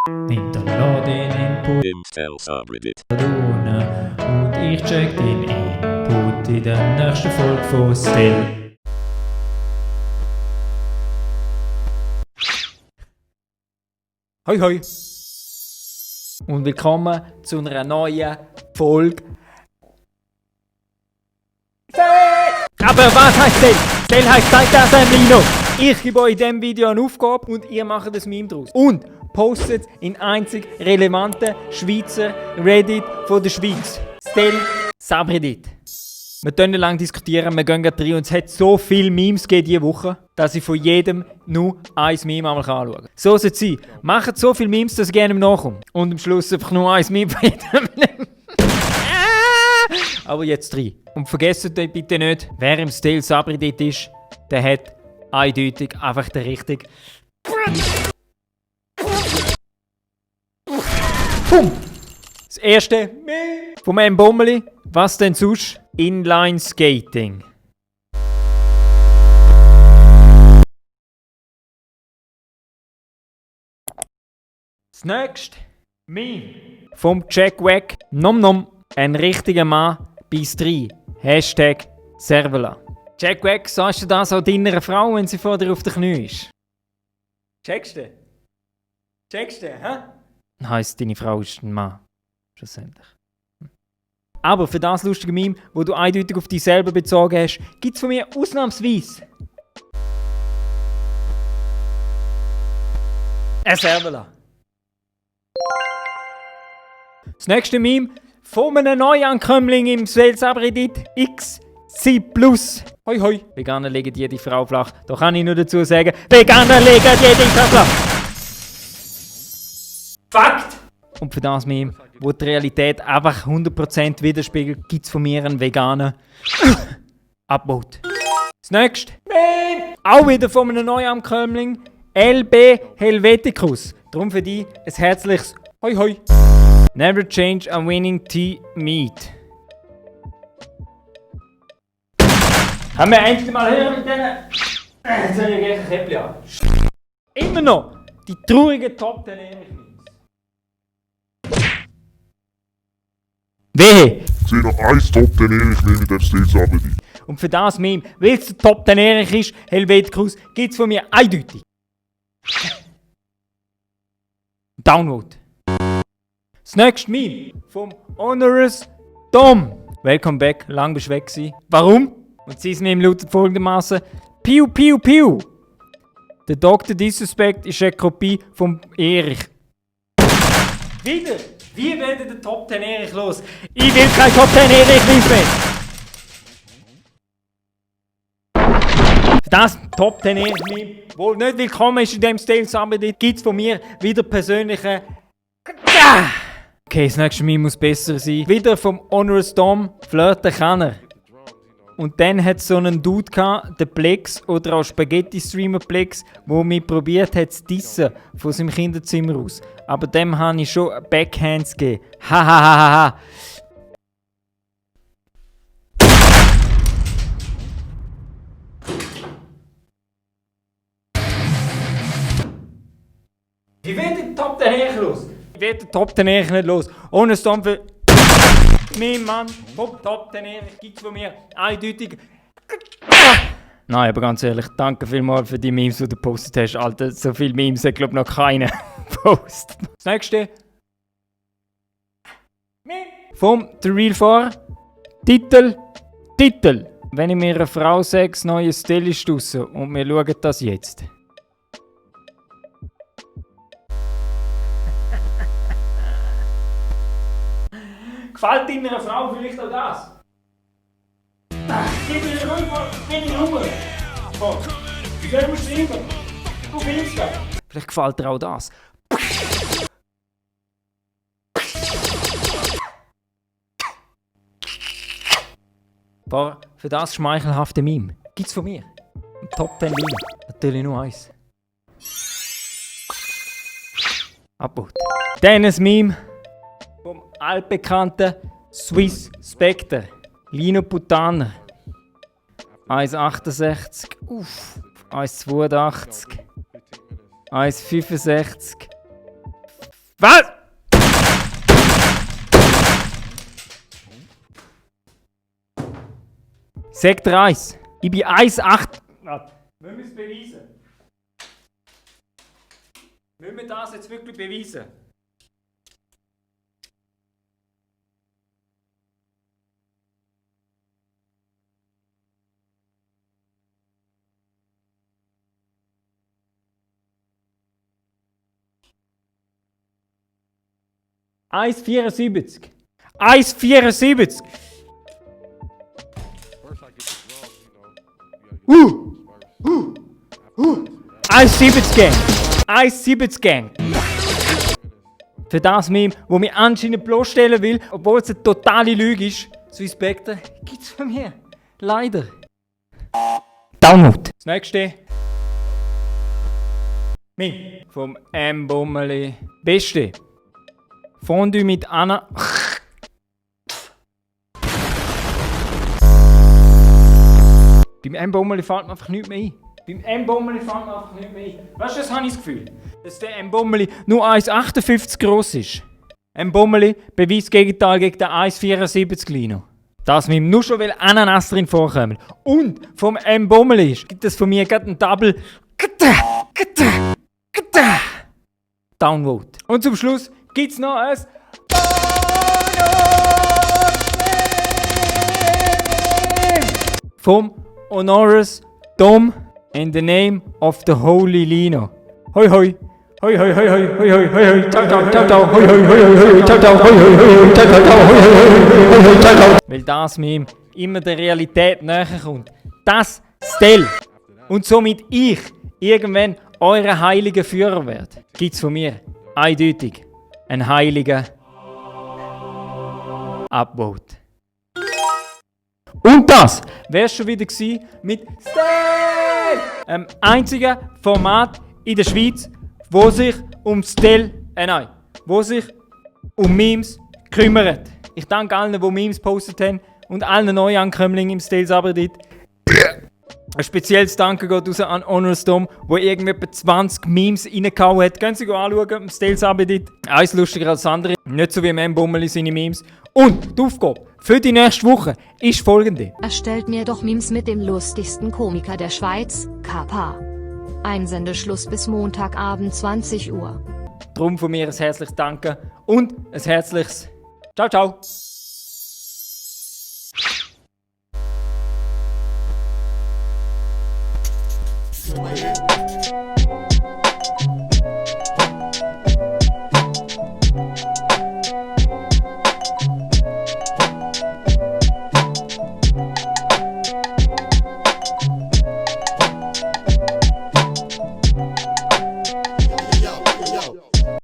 Hinterlasse den Input Intel Subreddit. und ich check den Input in der nächsten Folge von Still. Hoi hoi! Und willkommen zu einer neuen Folge. Aber was heißt Still? Still heißt zeigt das Lino. Ich gebe euch in diesem Video eine Aufgabe und ihr macht ein Meme daraus. Und postet in einzig relevanten Schweizer Reddit von der Schweiz. Still Subreddit. Wir können nicht lange diskutieren, wir gehen gleich rein und es hat so viele Memes diese Woche, dass ich von jedem nur ein Meme einmal anschauen kann. So soll es sein. Macht so viele Memes, dass ich gerne nachkomme. Und am Schluss einfach nur ein Meme von jedem. Aber jetzt 3. Und vergesst euch bitte nicht, wer im Still Subreddit ist, der hat eindeutig einfach den richtigen. Boom! Das erste von meinem Bommeli. Was denn sonst? Inline Skating. Das nächste Meme vom Jack Wack. Nom nom. Ein richtiger Mann bis 3. Hashtag Servola. Jack Wack, sagst du das auch deiner Frau, wenn sie vor dir auf den Knie ist? Checkst du? Checkst du, hä? Heisst, deine Frau ist ein Mann. Schlussendlich. Aber für das lustige Meme, wo du eindeutig auf dich selber bezogen hast, gibt es von mir ausnahmsweise ein Servola. Das nächste Meme von einem Neuankömmling im Subreddit XC+. Hoi hoi. Veganer legen jede Frau flach. Da kann ich nur dazu sagen, Veganer legen jede Frau flach. Fakt! Und für das Meme, wo die Realität einfach 100% widerspiegelt, gibt es von mir einen veganen Abbaut. Das nächste Meme, auch wieder von einem Neuankömmling, LB Helveticus. Darum für dich ein herzliches Hoi hoi. Never change a winning teammate. Haben wir endlich mal hören mit denen? Jetzt habe ich gleich ein Käppchen an. Immer noch die traurigen Top 10 Memes. Wehe! Ich sehe noch ein Top, den Erich will mit dem Still Subreddit. Und für das Meme, weil es der Top 10 Erich ist, Helveticus, gibt es von mir eindeutig. Download. Das nächste Meme vom Honorous Dom. Welcome back, lang bist du weg gewesen. Warum? Und sein Meme lautet folgendermaßen: Piu Piu Piu. Der Dr. Disrespect ist eine Kopie vom Erich. Wieder! Wie werden der Top 10 Erich los? Ich will kein Top 10 Erich mehr! Das Top 10 Erich Meme, wo nicht willkommen ist in dem Still Subreddit, gibt es von mir wieder persönliche. Okay, das nächste Meme muss besser sein. Wieder vom Honorous Dom, flirten kann er. Und dann hat es so einen Dude gehabt, der Plex oder auch Spaghetti-Streamer Plex, der mich probiert hat zu dissen von seinem Kinderzimmer aus. Aber dem habe ich schon Backhands gegeben. Hahaha. Wie wird der Top 10 Erich los? Wie wird der Top 10 Erich nicht los? Ohne Storm für mein Mann vom Top 10 Erich gibt es von mir eindeutig. Nein, aber ganz ehrlich, danke vielmals für die Memes, die du gepostet hast. Alter, so viele Memes hat, glaube ich, noch keiner gepostet. Das nächste. Vom The Real 4. Titel. Wenn ich mir eine Frau sage, das neue Still ist draussen und wir schauen das jetzt. Gefällt deiner Frau vielleicht auch das? Gib mir eine Ruhe! Oh, wer muss schreiben? Du willst das! Vielleicht gefällt dir auch das. Boah, für das schmeichelhafte Meme gibt's von mir. Ein Top 10 Meme. Natürlich nur eins. Abbaut. Dann ein Meme vom altbekannten Swiss Spectre. Lino Putaner. 1,68. 1,82. 1,65. Was? Sektor 1. Ich bin 1,8. Warte. Müssen wir es beweisen? Müssen wir das jetzt wirklich beweisen? Eins 74. 1,74. Uh! 1,70 Gang. 1,70 Gang. Für das Meme, wo mich anscheinend bloßstellen will, obwohl es eine totale Lüge ist, Suspector, gibt's von mir. Leider. Download. Das nächste. Meme. Vom M-Bummeli. Beste. Fondue mit Anna. Beim M-Bummeli fällt mir einfach nichts mehr ein. Beim M-Bummeli fällt mir einfach nichts mehr ein. Weißt du, das habe ich das Gefühl? Dass der M-Bummeli nur 1,58 groß ist. M-Bummeli beweist das Gegenteil gegen den 1,74 Lino. Das mit nur schon, weil Ananas drin vorkommen. Und vom M-Bummeli gibt es von mir gerade einen Double Downvote. Und zum Schluss gibt es noch ein vom Honoris Dom in the name of the Holy Lino. Hoi hoi. Hoi hoi hoi hoi hoi hoi hoi hoi. Ciao ciao ciao ciao. Hoi hoi hoi hoi hoi. Ciao ciao. Hoi hoi hoi hoi. Ciao ciao ciao. Hoi hoi hoi hoi. Ciao ciao. Weil das Meme immer der Realität näher kommt. Das Stell. Und somit ich irgendwann eure heilige Führer werde. Gibt's von mir eindeutig einen heiligen Upvote. Und das wäre schon wieder gewesen mit Stell! Einzigen Format in der Schweiz, wo sich um wo sich um Memes kümmert. Ich danke allen, die Memes postet haben und allen Neuankömmlingen im Stell-Subreddit. Ein spezielles Danke geht raus an Honoris Dom, wo irgendwie etwa 20 Memes reingehauen hat. Können Sie anschauen im Stell-Subreddit. Eins lustiger als das andere. Nicht so wie im M-Bummeli seine Memes. Und die Aufgabe für die nächste Woche ist folgende. Erstellt mir doch Memes mit dem lustigsten Komiker der Schweiz, Kappa. Einsendeschluss bis Montagabend 20 Uhr. Drum von mir ein herzliches Danke und ein herzliches Ciao, ciao. Yeah.